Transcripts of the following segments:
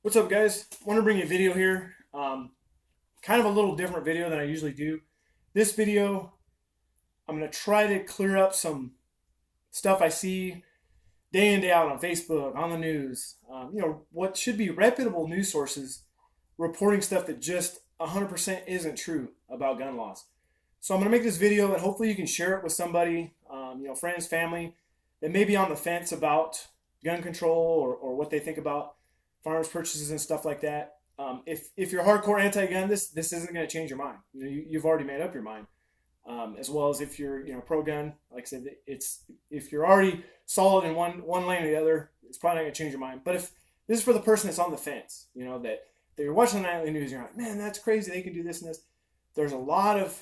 What's up, guys? Want to bring you a video here. Kind of a little different video than I usually do. This video, I'm going to try to clear up some stuff I see day in, day out on Facebook, on the news. What should be reputable news sources reporting stuff that just 100% isn't true about gun laws. So I'm going to make this video and hopefully you can share it with somebody, friends, family, that may be on the fence about gun control or what they think about firearms purchases and stuff like that. If you're hardcore anti-gun, this isn't going to change your mind. You've already made up your mind. As well as if you're pro-gun, like I said, if you're already solid in one lane or the other, it's probably not going to change your mind. But if this is for the person that's on the fence, that you're watching the nightly news, and you're like, man, that's crazy. They can do this and this. There's a lot of,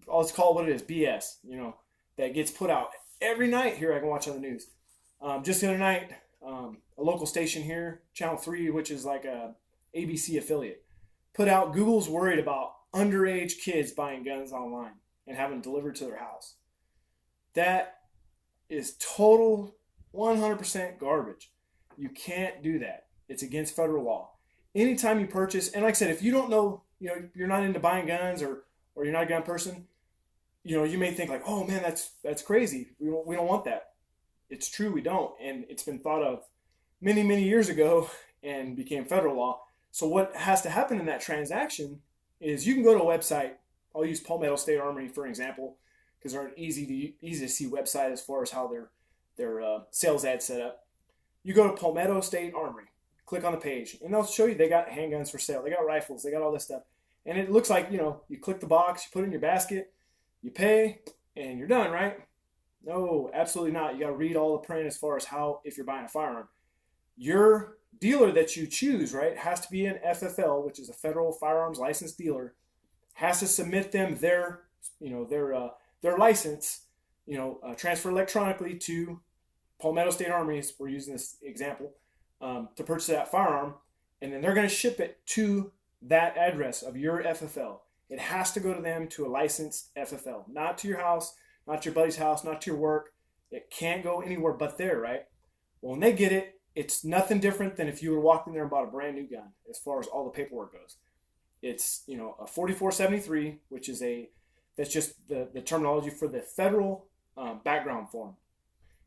let's call it what it is, BS. That gets put out every night here. I can watch on the news. Just the other night, a local station here, Channel 3, which is like a ABC affiliate, put out Google's worried about underage kids buying guns online and having them delivered to their house. That is total 100% garbage. You can't do that. It's against federal law. Anytime you purchase, and like I said, if you don't know, you're not into buying guns or you're not a gun person, you may think like, oh man, that's crazy. We don't want that. It's true, we don't, and it's been thought of many, many years ago and became federal law. So what has to happen in that transaction is you can go to a website. I'll use Palmetto State Armory for an example because they're an easy to see website as far as how their sales ad set up. You go to Palmetto State Armory, click on the page, and they'll show you they got handguns for sale. They got rifles. They got all this stuff. And it looks like, you click the box, you put it in your basket, you pay, and you're done, right? No, absolutely not. You got to read all the print as far as if you're buying a firearm. Your dealer that you choose, right, has to be an FFL, which is a federal firearms licensed dealer, has to submit them their license, transfer electronically to Palmetto State Armories. We're using this example to purchase that firearm, and then they're going to ship it to that address of your FFL. It has to go to them to a licensed FFL, not to your house, not to your buddy's house, not to your work. It can't go anywhere but there, right? Well, when they get it, it's nothing different than if you would have walked in there and bought a brand new gun as far as all the paperwork goes. It's, a 4473, which is that's just the terminology for the federal background form.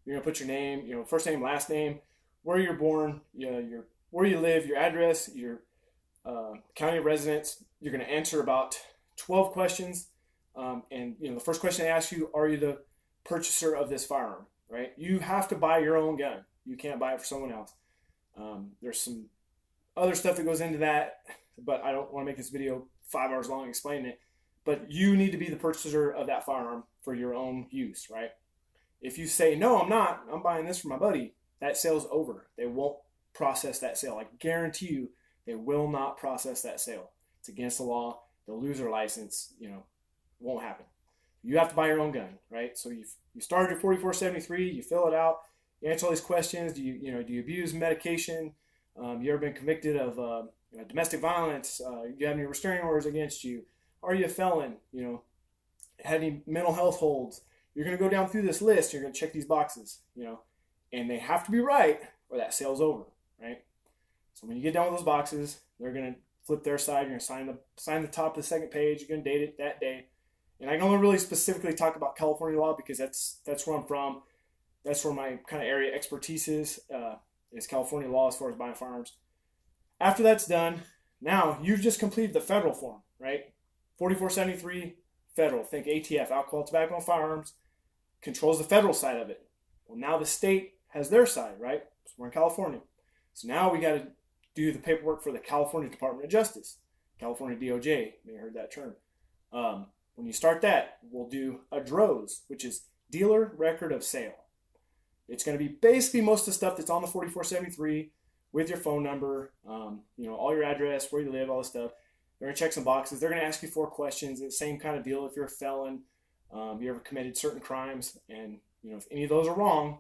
You're going to put your name, first name, last name, where you're born, where you live, your address, your county of residence. You're going to answer about 12 questions. And the first question they ask you, are you the purchaser of this firearm, right? You have to buy your own gun. You can't buy it for someone else. There's some other stuff that goes into that, but I don't want to make this video 5 hours long explaining it. But you need to be the purchaser of that firearm for your own use, right? If you say, no, I'm not, I'm buying this for my buddy, that sale's over. They won't process that sale. I guarantee you they will not process that sale. It's against the law. They'll lose their license, won't happen. You have to buy your own gun, right? So you started your 4473, you fill it out, you answer all these questions. Do you abuse medication? You ever been convicted of domestic violence? You have any restraining orders against you? Are you a felon? Had any mental health holds? You're going to go down through this list. You're going to check these boxes, and they have to be right or that sale's over, right? So when you get done with those boxes, they're going to flip their side. You're going to sign the top of the second page. You're going to date it that day. And I can only really specifically talk about California law because that's where I'm from. That's where my kind of area expertise is California law as far as buying firearms. After that's done, now you've just completed the federal form, right? 4473 federal. Think ATF, alcohol, tobacco, and firearms, controls the federal side of it. Well, now the state has their side, right? So we're in California. So now we got to do the paperwork for the California Department of Justice, California DOJ. You may have heard that term. When you start that, we'll do a DROS, which is Dealer Record of Sale. It's going to be basically most of the stuff that's on the 4473 with your phone number, all your address, where you live, all this stuff. They're going to check some boxes. They're going to ask you 4 questions. The same kind of deal if you're a felon, you ever committed certain crimes, and if any of those are wrong,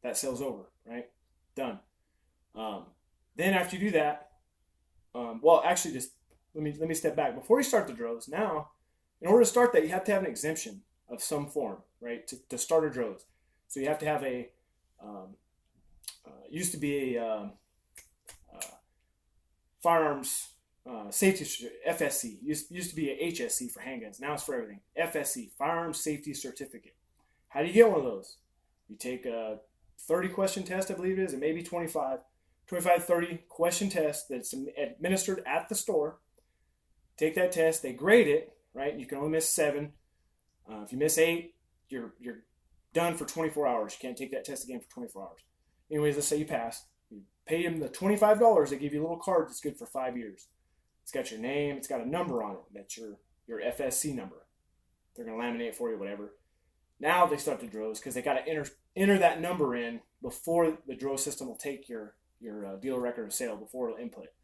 that sale's over, right? Done. Then after you do that, just let me step back. Before you start the DROS, now, in order to start that, you have to have an exemption of some form, right, to start a DROS. So you have to have used to be a firearms safety FSC. Used to be a HSC for handguns. Now it's for everything. FSC, Firearms Safety Certificate. How do you get one of those? You take a 30 question test, I believe it is, and maybe 25, 30 question test that's administered at the store. Take that test, they grade it, right? You can only miss 7. If you miss 8, you're done for 24 hours. You can't take that test again for 24 hours. Anyways, let's say you pass. You pay them the $25. They give you a little card that's good for 5 years. It's got your name. It's got a number on it. That's your FSC number. They're going to laminate it for you, whatever. Now they start the DROs because they got to enter that number in before the DRO system will take your dealer record of sale, before it'll input it.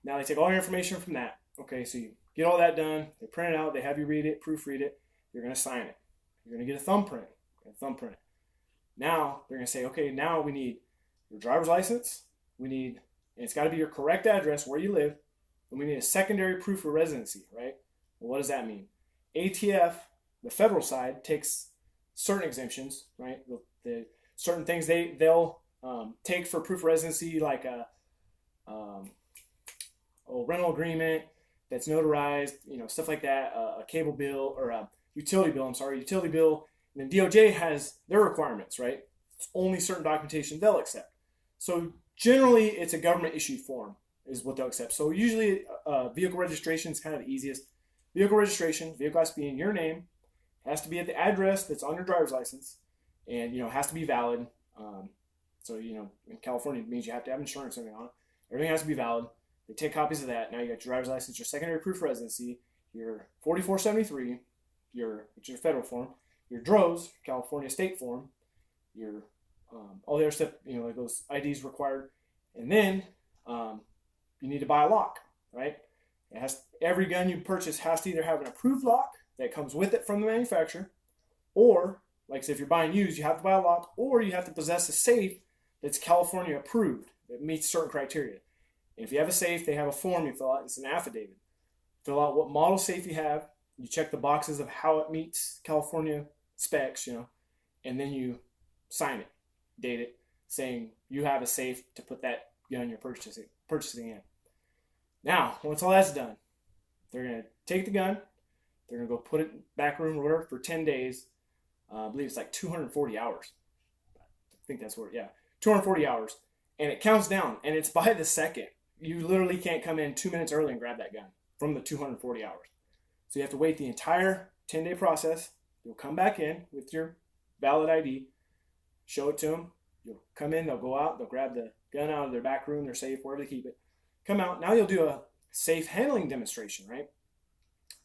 Now they take all your information from that. Okay, so you get all that done. They print it out. They have you read it, proofread it. You're going to sign it. You're going to get a thumbprint. It. Now they're going to say, okay, now we need your driver's license. And it's got to be your correct address where you live. And we need a secondary proof of residency, right? Well, what does that mean? ATF, the federal side, takes certain exemptions, right? The certain things they'll take for proof of residency, like a rental agreement that's notarized, stuff like that, a cable bill or a utility bill. And then DOJ has their requirements, right? It's only certain documentation they'll accept. So generally, it's a government issued form is what they'll accept. So usually, vehicle registration is kind of the easiest. Vehicle registration, vehicle has to be in your name, has to be at the address that's on your driver's license, and has to be valid. So in California, it means you have to have insurance and everything on it. Everything has to be valid. They take copies of that. Now you got your driver's license, your secondary proof of residency, your 4473, which is your federal form, your DROs, California state form, your all the other stuff, like those IDs required, and then you need to buy a lock, right? Every gun you purchase has to either have an approved lock that comes with it from the manufacturer, or like say if you're buying used, you have to buy a lock, or you have to possess a safe that's California approved that meets certain criteria. And if you have a safe, they have a form you fill out. It's an affidavit. Fill out what model safe you have. You check the boxes of how it meets California specs, and then you sign it, date it, saying you have a safe to put that gun you're purchasing in. Now, once all that's done, they're going to take the gun, they're going to go put it in the back room or whatever for 10 days. I believe it's like 240 hours. I think that's what, 240 hours. And it counts down, and it's by the second. You literally can't come in 2 minutes early and grab that gun from the 240 hours. So you have to wait the entire 10-day process. You'll come back in with your valid ID, show it to them. You'll come in, they'll go out, they'll grab the gun out of their back room, their safe, wherever they keep it. Come out. Now you'll do a safe handling demonstration, right?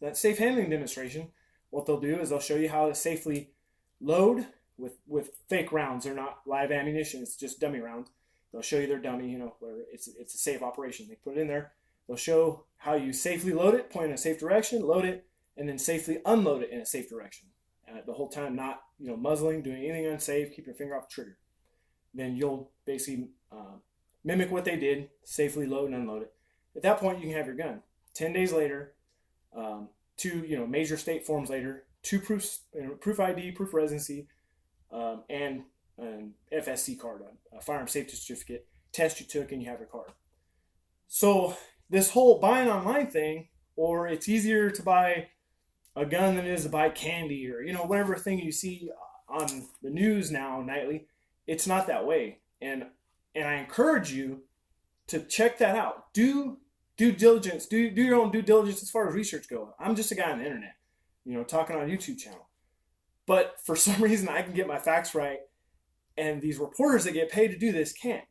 That safe handling demonstration, what they'll do is they'll show you how to safely load with fake rounds. They're not live ammunition. It's just dummy rounds. They'll show you their dummy, where it's a safe operation. They put it in there. They'll show how you safely load it, point in a safe direction, load it, and then safely unload it in a safe direction. The whole time not, muzzling, doing anything unsafe, keep your finger off the trigger. Then you'll basically mimic what they did, safely load and unload it. At that point, you can have your gun. 10 days later, 2 major state forms later, 2 proofs, proof ID, proof of residency, and an FSC card, a firearm safety certificate, test you took, and you have your card. So this whole buying online thing, or it's easier to buy a gun than it is to buy candy, or whatever thing you see on the news now nightly, it's not that way. And I encourage you to check that out. Do due diligence. Do your own due diligence as far as research goes. I'm just a guy on the internet, talking on a YouTube channel. But for some reason, I can get my facts right, and these reporters that get paid to do this can't.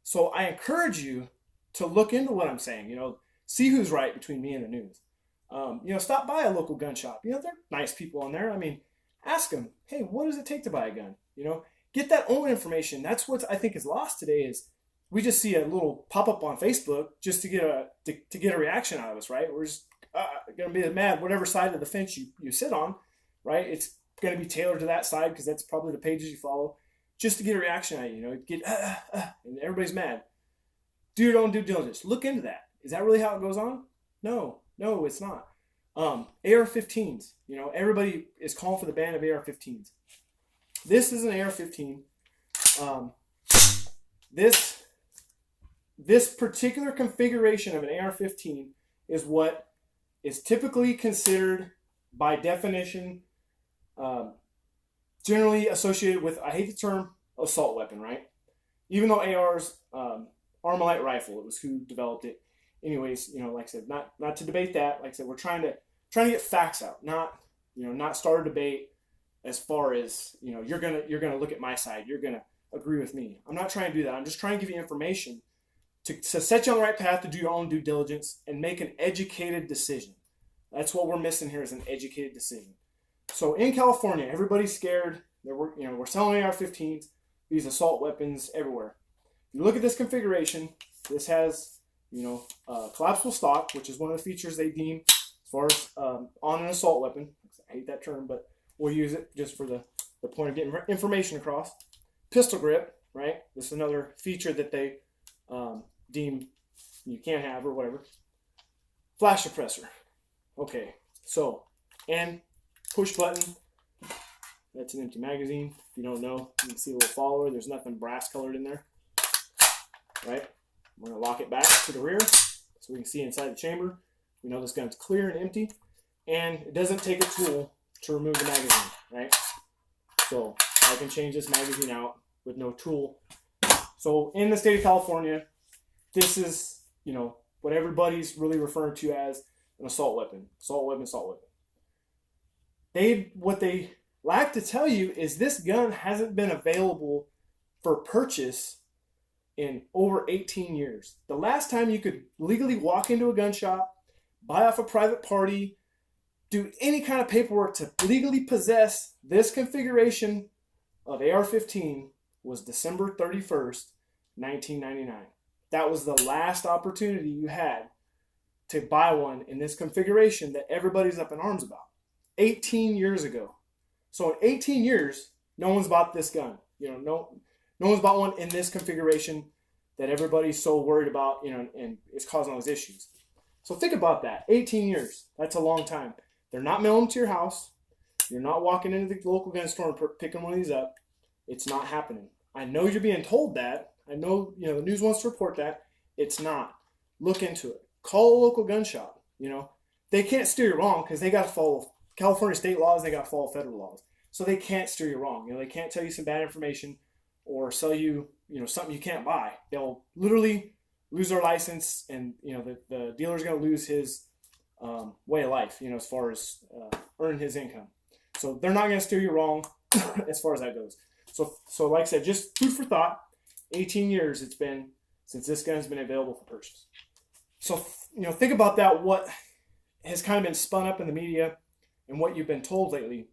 So I encourage you to look into what I'm saying. See who's right between me and the news. Stop by a local gun shop. They're nice people on there. I mean, ask them, hey, what does it take to buy a gun? Get that own information. That's what I think is lost today. Is we just see a little pop up on Facebook just to get a reaction out of us, right? We're just gonna be mad whatever side of the fence you sit on, right? It's gonna be tailored to that side because that's probably the pages you follow, just to get a reaction out of you. Get and everybody's mad. Do your own due diligence. Look into that. Is that really how it goes on? No, it's not. AR-15s. Everybody is calling for the ban of AR-15s. This is an AR-15. This this particular configuration of an AR-15 is what is typically considered, by definition, generally associated with, I hate the term, assault weapon, right? Even though AR's Armalite rifle, it was who developed it. Anyways, like I said, not to debate that. Like I said, we're trying to get facts out, not start a debate as far as you're gonna look at my side, you're gonna agree with me. I'm not trying to do that. I'm just trying to give you information to set you on the right path to do your own due diligence and make an educated decision. That's what we're missing here, is an educated decision. So in California, everybody's scared. We're selling AR-15s, these assault weapons everywhere. If you look at this configuration, this has collapsible stock, which is one of the features they deem as far as on an assault weapon. I hate that term, but we'll use it just for the point of getting information across. Pistol grip, right? This is another feature that they deem you can't have or whatever. Flash suppressor. Okay, so, and push button. That's an empty magazine. If you don't know, you can see a little follower. There's nothing brass colored in there, right? We're gonna lock it back to the rear so we can see inside the chamber. We know this gun's clear and empty, and it doesn't take a tool to remove the magazine, right? So I can change this magazine out with no tool. So in the state of California, this is, what everybody's really referring to as an assault weapon. Assault weapon, assault weapon. What they lack to tell you is this gun hasn't been available for purchase in over 18 years. The last time you could legally walk into a gun shop, buy off a private party, do any kind of paperwork to legally possess this configuration of AR-15 was December 31st, 1999. That was the last opportunity you had to buy one in this configuration that everybody's up in arms about. 18 years ago. So in 18 years, no one's bought this gun. No one's bought one in this configuration that everybody's so worried about, and it's causing all these issues. So think about that. 18 years. That's a long time. They're not mailing them to your house. You're not walking into the local gun store and picking one of these up. It's not happening. I know you're being told that. I know, the news wants to report that. It's not. Look into it. Call a local gun shop. They can't steer you wrong because they got to follow California state laws. They got to follow federal laws. So they can't steer you wrong. They can't tell you some bad information or sell you, something you can't buy. They'll literally lose their license, and, the dealer's going to lose his way of life, as far as earning his income. So they're not going to steer you wrong as far as that goes. So like I said, just food for thought. 18 years it's been since this gun's been available for purchase. So, think about that, what has kind of been spun up in the media and what you've been told lately.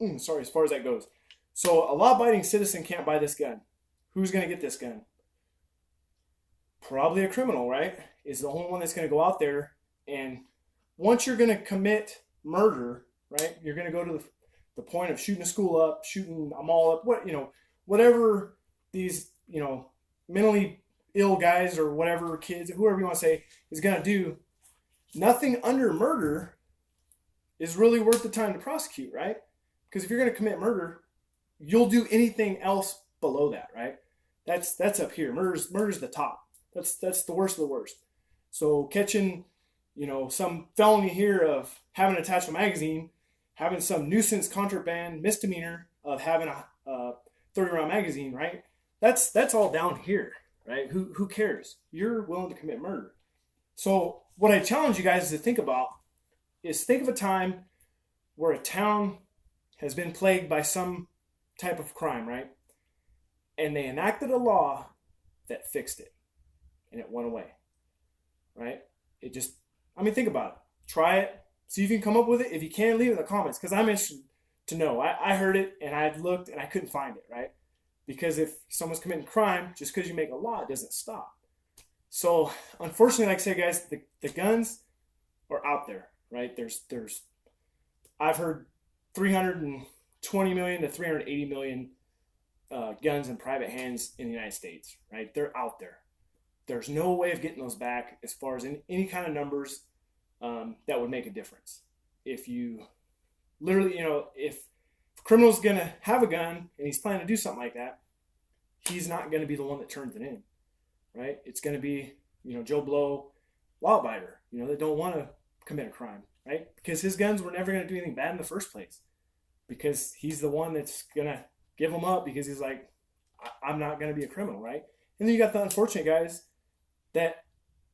As far as that goes. So a law-abiding citizen can't buy this gun. Who's going to get this gun? Probably a criminal, right? Is the only one that's going to go out there, and once you're going to commit murder, right? You're going to go to the point of shooting a school up, shooting a mall up, whatever these, mentally ill guys or whatever kids, whoever you want to say, is going to do. Nothing under murder is really worth the time to prosecute, right? Because if you're going to commit murder, you'll do anything else below that, right? That's up here. Murder's the top. That's the worst of the worst. So catching, some felony here of having an attachment magazine, having some nuisance contraband misdemeanor of having a 30-round magazine, right? That's all down here, right? Who cares? You're willing to commit murder. So what I challenge you guys to think about is think of a time where a town has been plagued by some type of crime, right? And they enacted a law that fixed it, and it went away, right? Think about it. Try it. See if you can come up with it. If you can, leave it in the comments, because I'm interested to know. I heard it, and I looked, and I couldn't find it, right? Because if someone's committing crime, just because you make a law, it doesn't stop. So, unfortunately, like I say, guys, the guns are out there, right? I've heard 320 million to 380 million guns in private hands in the United States, right? They're out there. There's no way of getting those back as far as any kind of numbers that would make a difference. If you literally, if a criminal's going to have a gun and he's planning to do something like that, he's not going to be the one that turns it in. right? It's going to be, Joe Blow, law-abiders, that don't want to commit a crime, right? Because his guns were never going to do anything bad in the first place. Because he's the one that's going to give them up because he's like, I'm not going to be a criminal, right? And then you got the unfortunate guys that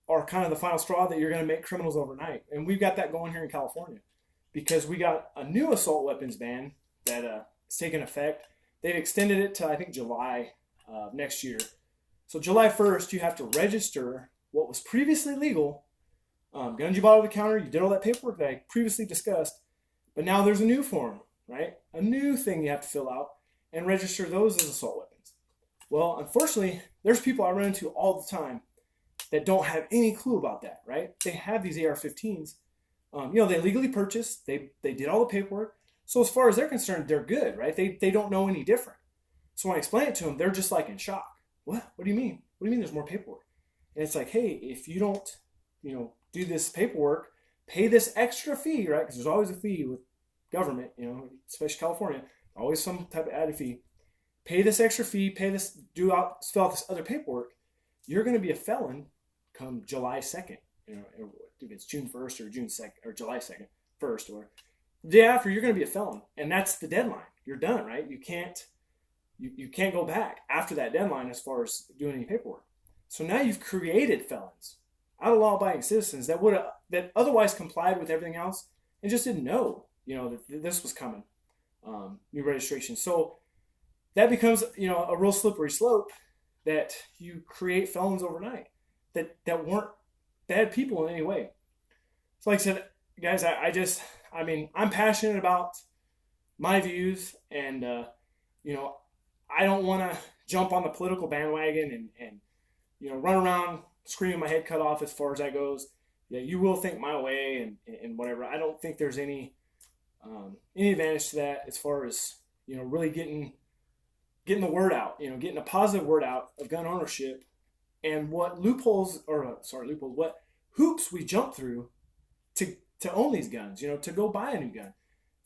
are kind of the final straw that you're going to make criminals overnight. And we've got that going here in California because we got a new assault weapons ban that is taking effect. They've extended it to, I think, July next year. So July 1st, you have to register what was previously legal. Guns you bought over the counter, you did all that paperwork that I previously discussed. But now there's a new form, right? A new thing you have to fill out and register those as assault weapons. Well, unfortunately, there's people I run into all the time that don't have any clue about that, right? They have these AR-15s. They legally purchased. They did all the paperwork. So as far as they're concerned, they're good, right? They don't know any different. So when I explain it to them, they're just like in shock. What? What do you mean? What do you mean there's more paperwork? And it's like, hey, if you don't, do this paperwork, pay this extra fee, right? Because there's always a fee with government, especially California, always some type of added fee. Pay this extra fee, fill out this other paperwork. You're going to be a felon come July 2nd. If it's June 1st or June 2nd or July 2nd, 1st, or the day after, you're going to be a felon. And that's the deadline. You're done, right? You can't go back after that deadline as far as doing any paperwork. So now you've created felons out of law-abiding citizens that otherwise complied with everything else and just didn't know, that this was coming, new registration. So that becomes, a real slippery slope that you create felons overnight that weren't bad people in any way. So like I said, guys, I'm passionate about my views and, I don't want to jump on the political bandwagon and run around screaming my head cut off as far as that goes. Yeah, you will think my way and whatever. I don't think there's any advantage to that as far as, really getting the word out, getting a positive word out of gun ownership and what what hoops we jump through to own these guns, to go buy a new gun.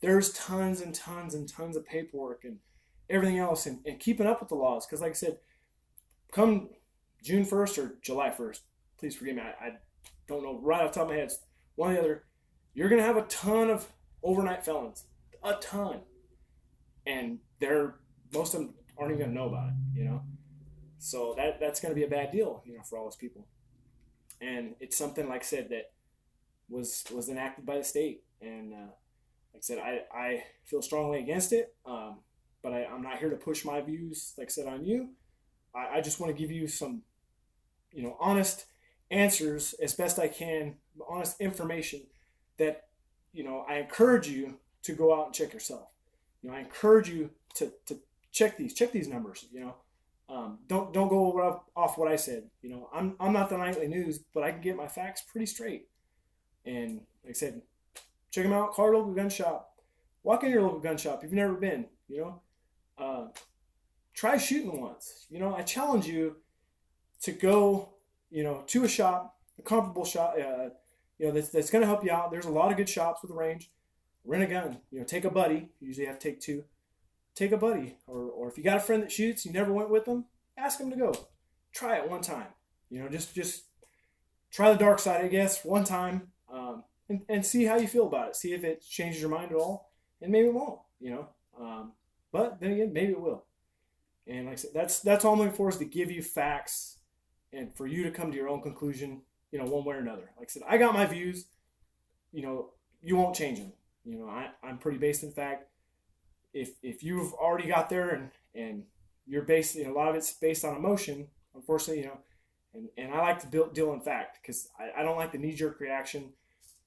There's tons and tons and tons of paperwork and everything else and keeping up with the laws. Because like I said, come June 1st or July 1st, please forgive me, I don't know right off the top of my head, it's one or the other, you're going to have a ton of overnight felons. A ton. And most of them aren't even going to know about it, So that's going to be a bad deal, for all those people. And it's something, like I said, that was enacted by the state. And like I said, I feel strongly against it, but I'm not here to push my views, like I said, on you. I just want to give you some, honest answers as best I can, honest information that, I encourage you to go out and check yourself. I encourage you to check these numbers, don't go off what I said. I'm not the nightly news, but I can get my facts pretty straight. And like I said, check them out, call your local gun shop, walk in your local gun shop if you've never been, try shooting once. I challenge you to go, to a shop, a comparable shop, that's going to help you out. There's a lot of good shops with a range. Rent a gun, take a buddy. You usually have to take two. Take a buddy, or if you got a friend that shoots, you never went with them, ask them to go. Try it one time. Just try the dark side, I guess, one time, and see how you feel about it. See if it changes your mind at all, and maybe it won't. But then again, maybe it will. And like I said, that's all I'm looking for, is to give you facts and for you to come to your own conclusion, one way or another. Like I said, I got my views. You won't change them. I'm pretty based in fact. If you've already got there and you're based, a lot of it's based on emotion, unfortunately, and I like to deal in fact, because I don't like the knee-jerk reaction.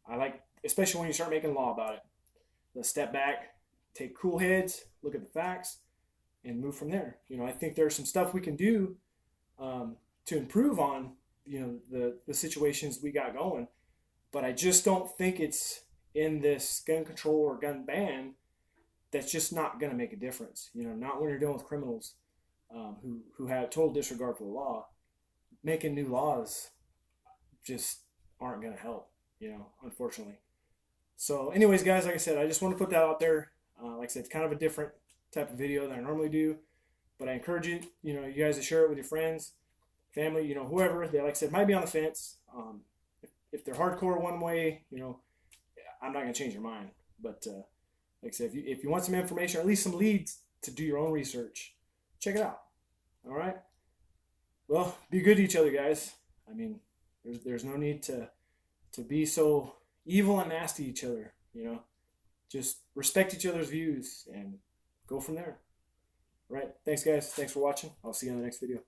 I like, especially when you start making law about it, let's step back, take cool heads, look at the facts, and move from there. I think there's some stuff we can do to improve on, the situations we got going, but I just don't think it's in this gun control or gun ban that's just not going to make a difference. Not when you're dealing with criminals who have total disregard for the law. Making new laws just aren't going to help, unfortunately. So anyways, guys, like I said, I just want to put that out there. Like I said, it's kind of a different type of video than I normally do, but I encourage you, you guys to share it with your friends, family, you know, whoever, they, like I said, might be on the fence. If they're hardcore one way, you know, I'm not going to change your mind. But like I said, if you want some information or at least some leads to do your own research, check it out. All right. Well, be good to each other, guys. I mean, there's no need to be so evil and nasty to each other. You know, just respect each other's views and go from there. All right. Thanks, guys. Thanks for watching. I'll see you on the next video.